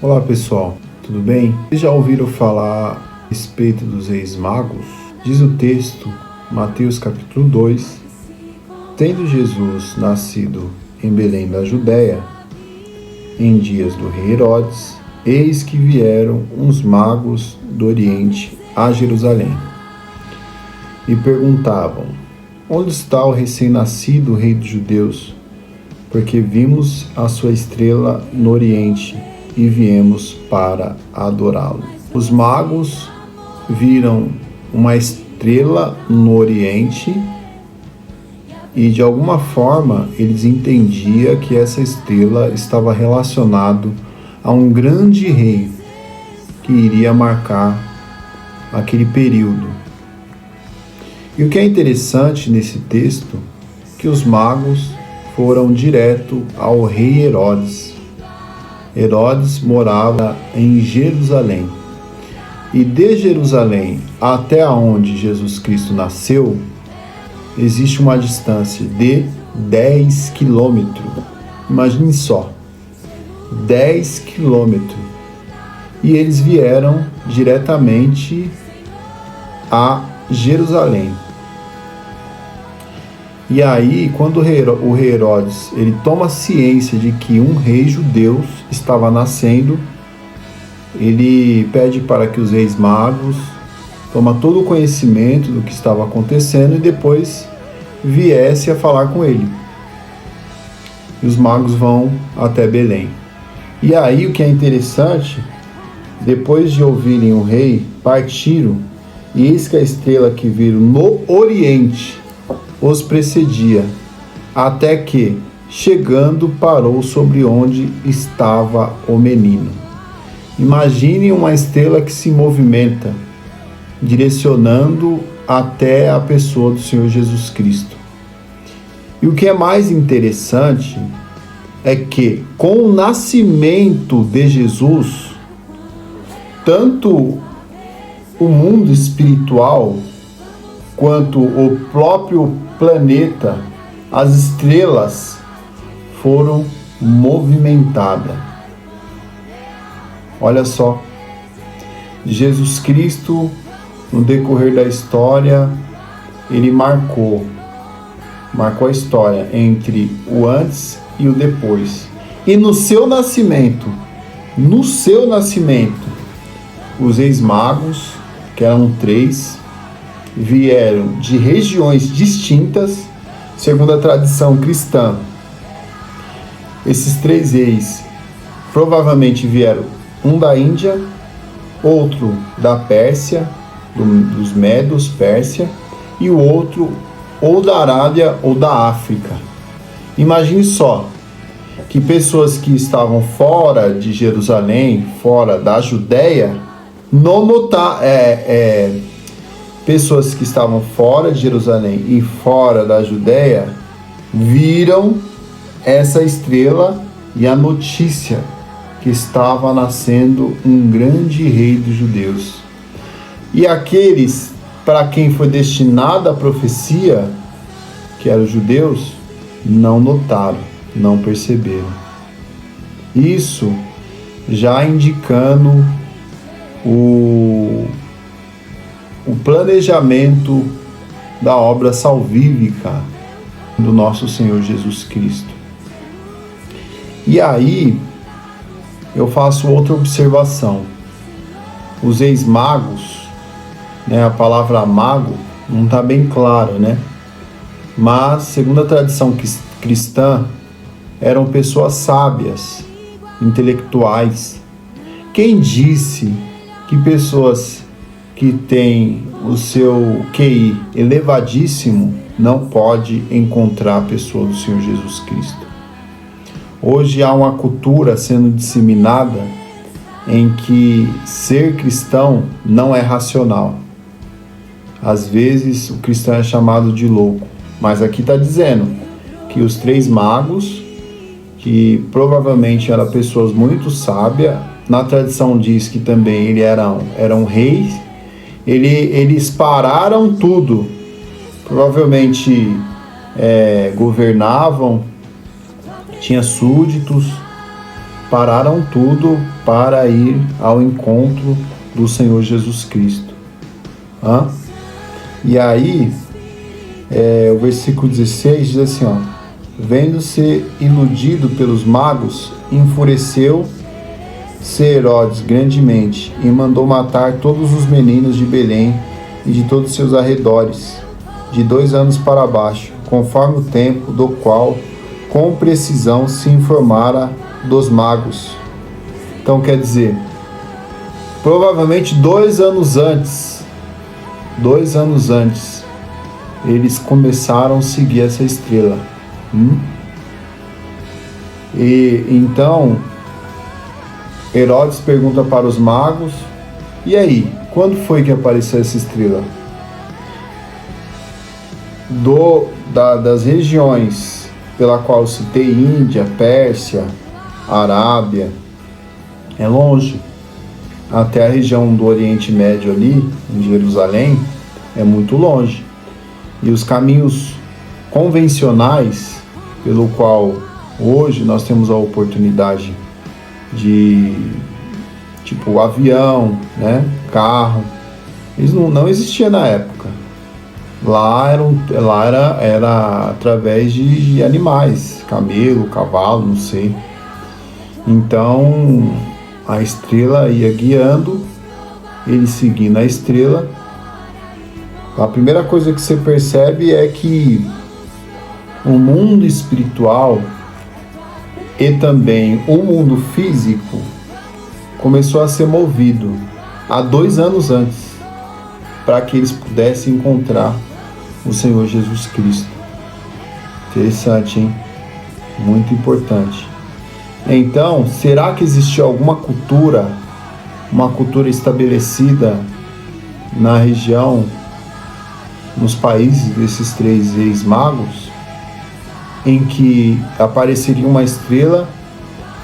Olá pessoal, tudo bem? Vocês já ouviram falar a respeito dos reis magos? Diz o texto, Mateus capítulo 2, tendo Jesus nascido em Belém da Judéia, em dias do rei Herodes, eis que vieram uns magos do Oriente a Jerusalém e perguntavam: onde está o recém-nascido rei dos judeus? Porque vimos a sua estrela no Oriente e viemos para adorá-lo. Os magos viram uma estrela no Oriente e de alguma forma eles entendiam que essa estrela estava relacionada a um grande rei que iria marcar aquele período. E o que é interessante nesse texto é que os magos foram direto ao rei Herodes. Herodes morava em Jerusalém. E de Jerusalém até onde Jesus Cristo nasceu, existe uma distância de 10 quilômetros. Imagine só, 10 quilômetros. E eles vieram diretamente a Jerusalém. E aí, quando o rei Herodes ele toma ciência de que um rei judeu estava nascendo, ele pede para que os reis magos tomem todo o conhecimento do que estava acontecendo e depois viesse a falar com ele. E os magos vão até Belém. E aí, o que é interessante, depois de ouvirem o rei, partiram, e eis que a estrela que viram no Oriente os precedia, até que, chegando, parou sobre onde estava o menino. Imagine uma estrela que se movimenta, direcionando até a pessoa do Senhor Jesus Cristo. E o que é mais interessante é que, com o nascimento de Jesus, tanto o mundo espiritual quanto o próprio planeta, as estrelas foram movimentadas. Olha só, Jesus Cristo, no decorrer da história, ele marcou a história entre o antes e o depois. E no seu nascimento, os reis magos, que eram 3, vieram de regiões distintas, segundo a tradição cristã. Esses 3 reis provavelmente vieram, um da Índia, outro da Pérsia, dos Medos, Pérsia, e o outro ou da Arábia ou da África. Imagine só, que pessoas que estavam fora de Jerusalém, fora da Judéia, pessoas que estavam fora de Jerusalém e fora da Judéia viram essa estrela e a notícia que estava nascendo um grande rei dos judeus. E aqueles para quem foi destinada a profecia, que eram os judeus, não notaram, não perceberam. Isso já indicando o planejamento da obra salvífica do nosso Senhor Jesus Cristo. E aí, eu faço outra observação. Os reis magos, a palavra mago não está bem clara, Mas, segundo a tradição cristã, eram pessoas sábias, intelectuais. Quem disse que pessoas que têm o seu QI elevadíssimo não pode encontrar a pessoa do Senhor Jesus Cristo? Hoje há uma cultura sendo disseminada em que ser cristão não é racional. Às vezes o cristão é chamado de louco, mas aqui está dizendo que os 3 magos, que provavelmente eram pessoas muito sábias, na tradição diz que também eles eram reis, eles pararam tudo, provavelmente governavam, tinha súditos, pararam tudo para ir ao encontro do Senhor Jesus Cristo. E aí, o versículo 16 diz assim, vendo-se iludido pelos magos, enfureceu-se Herodes grandemente e mandou matar todos os meninos de Belém e de todos os seus arredores, de 2 anos para baixo, conforme o tempo do qual com precisão se informara dos magos. Então quer dizer, provavelmente 2 anos antes, eles começaram a seguir essa estrela. E então Herodes pergunta para os magos: e aí, quando foi que apareceu essa estrela? Das regiões pela qual citei, Índia, Pérsia, Arábia, é longe. Até a região do Oriente Médio ali, em Jerusalém, é muito longe. E os caminhos convencionais, pelo qual hoje nós temos a oportunidade de, tipo, avião, né, carro, eles não existia na época. Lá era através de animais, camelo, cavalo, não sei. Então a estrela ia guiando, ele seguindo a estrela. A primeira coisa que você percebe é que o mundo espiritual e também o mundo físico começou a ser movido há 2 anos antes, para que eles pudessem encontrar o Senhor Jesus Cristo. Interessante, hein? Muito importante. Então, será que existiu alguma cultura, uma cultura estabelecida na região, nos países desses 3 reis magos, em que apareceria uma estrela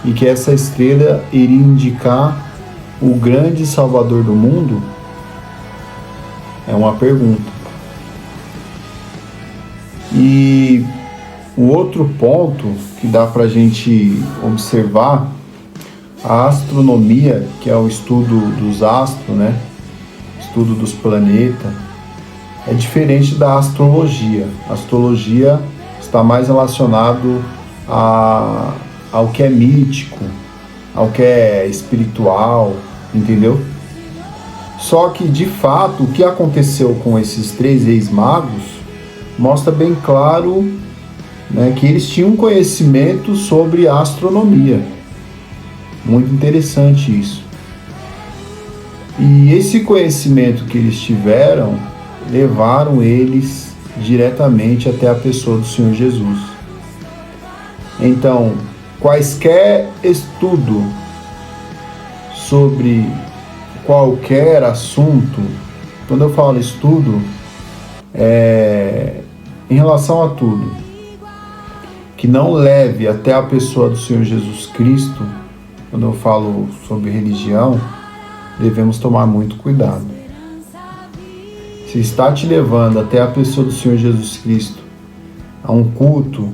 e que essa estrela iria indicar o grande Salvador do mundo? É uma pergunta. E o outro ponto que dá para a gente observar, a astronomia, que é o estudo dos astros, né? Estudo dos planetas, é diferente da astrologia. A astrologia está mais relacionado ao que é mítico, ao que é espiritual, entendeu? Só que, de fato, o que aconteceu com esses 3 reis magos mostra bem claro, né, que eles tinham conhecimento sobre a astronomia. Muito interessante isso. E esse conhecimento que eles tiveram levaram eles diretamente até a pessoa do Senhor Jesus. Então, quaisquer estudo sobre qualquer assunto, quando eu falo estudo, em relação a tudo que não leve até a pessoa do Senhor Jesus Cristo, quando eu falo sobre religião, devemos tomar muito cuidado. Se está te levando até a pessoa do Senhor Jesus Cristo, a um culto,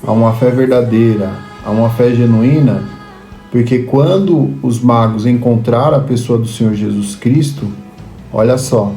a uma fé verdadeira, a uma fé genuína, porque quando os magos encontraram a pessoa do Senhor Jesus Cristo, olha só,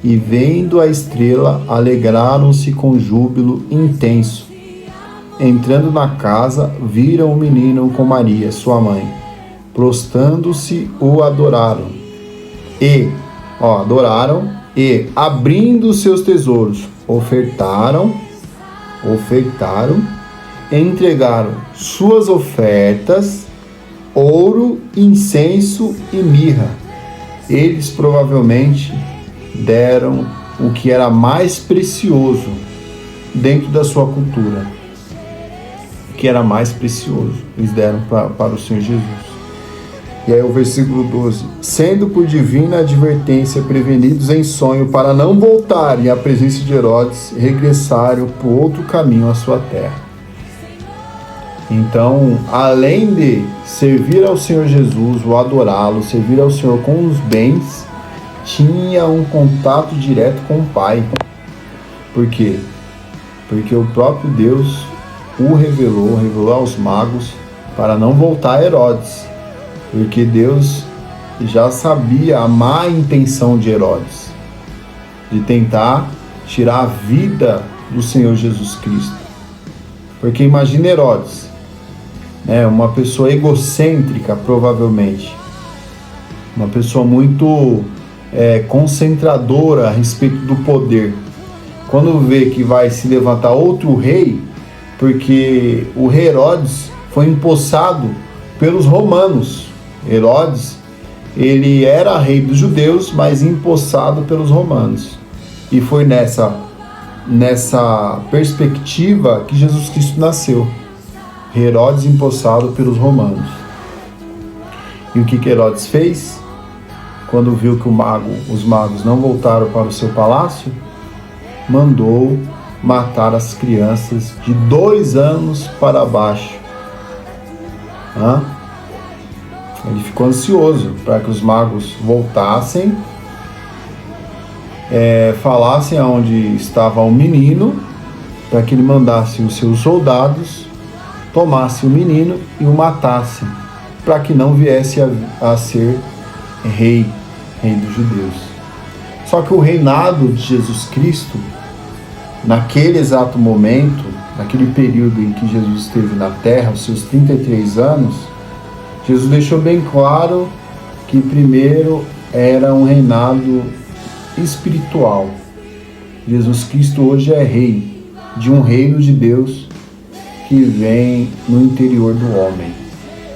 e vendo a estrela, alegraram-se com júbilo intenso. Entrando na casa, viram o menino com Maria, sua mãe. Prostrando-se, o adoraram. E, abrindo seus tesouros, ofertaram, entregaram suas ofertas, ouro, incenso e mirra. Eles provavelmente deram o que era mais precioso dentro da sua cultura. O que era mais precioso, eles deram para o Senhor Jesus. E aí o versículo 12: sendo por divina advertência prevenidos em sonho para não voltarem à presença de Herodes, regressaram por outro caminho à sua terra. Então, além de servir ao Senhor Jesus, o adorá-lo, servir ao Senhor com os bens, tinha um contato direto com o Pai. Por quê? Porque o próprio Deus o revelou aos magos para não voltar a Herodes, porque Deus já sabia a má intenção de Herodes, de tentar tirar a vida do Senhor Jesus Cristo. Porque imagina Herodes, uma pessoa egocêntrica, provavelmente, uma pessoa muito concentradora a respeito do poder. Quando vê que vai se levantar outro rei, porque o rei Herodes foi empossado pelos romanos. Herodes, ele era rei dos judeus, mas empossado pelos romanos. E foi nessa perspectiva que Jesus Cristo nasceu. Herodes empossado pelos romanos. E o que Herodes fez? Quando viu que os magos não voltaram para o seu palácio, mandou matar as crianças de 2 anos para baixo. Ele ficou ansioso para que os magos voltassem, falassem aonde estava o menino, para que ele mandasse os seus soldados, tomassem o menino e o matassem, para que não viesse a ser rei dos judeus. Só que o reinado de Jesus Cristo, naquele exato momento, naquele período em que Jesus esteve na terra, os seus 33 anos, Jesus deixou bem claro que primeiro era um reinado espiritual. Jesus Cristo hoje é rei de um reino de Deus que vem no interior do homem.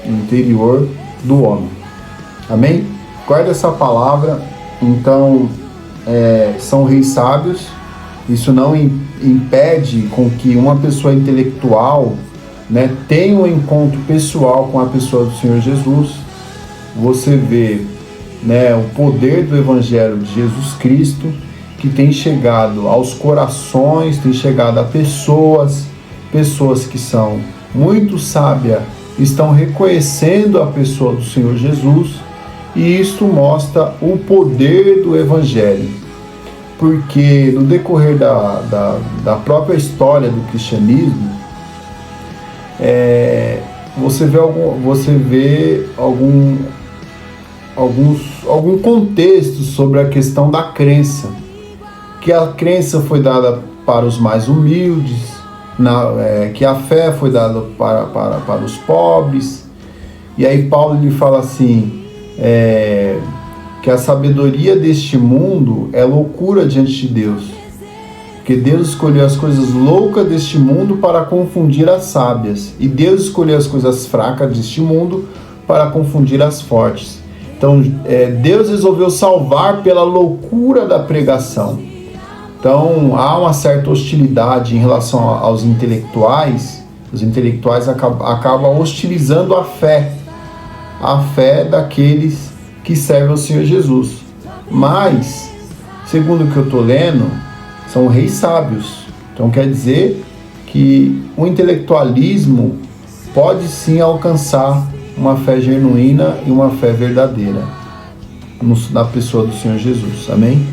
No interior do homem. Amém? Guarda essa palavra. Então, são reis sábios. Isso não impede com que uma pessoa intelectual tenha um encontro pessoal com a pessoa do Senhor Jesus. Você vê o poder do Evangelho de Jesus Cristo, que tem chegado aos corações, tem chegado a pessoas que são muito sábias, estão reconhecendo a pessoa do Senhor Jesus, e isto mostra o poder do Evangelho. Porque no decorrer da própria história do cristianismo, você vê algum contexto sobre a questão da crença, que a crença foi dada para os mais humildes, que a fé foi dada para os pobres. E aí Paulo lhe fala assim, que a sabedoria deste mundo é loucura diante de Deus, porque Deus escolheu as coisas loucas deste mundo para confundir as sábias, e Deus escolheu as coisas fracas deste mundo para confundir as fortes. Então, Deus resolveu salvar pela loucura da pregação. Então, há uma certa hostilidade em relação aos intelectuais. Os intelectuais acabam hostilizando a fé daqueles que servem ao Senhor Jesus. Mas, segundo o que eu estou lendo, são reis sábios. Então, quer dizer que o intelectualismo pode sim alcançar uma fé genuína e uma fé verdadeira na pessoa do Senhor Jesus. Amém?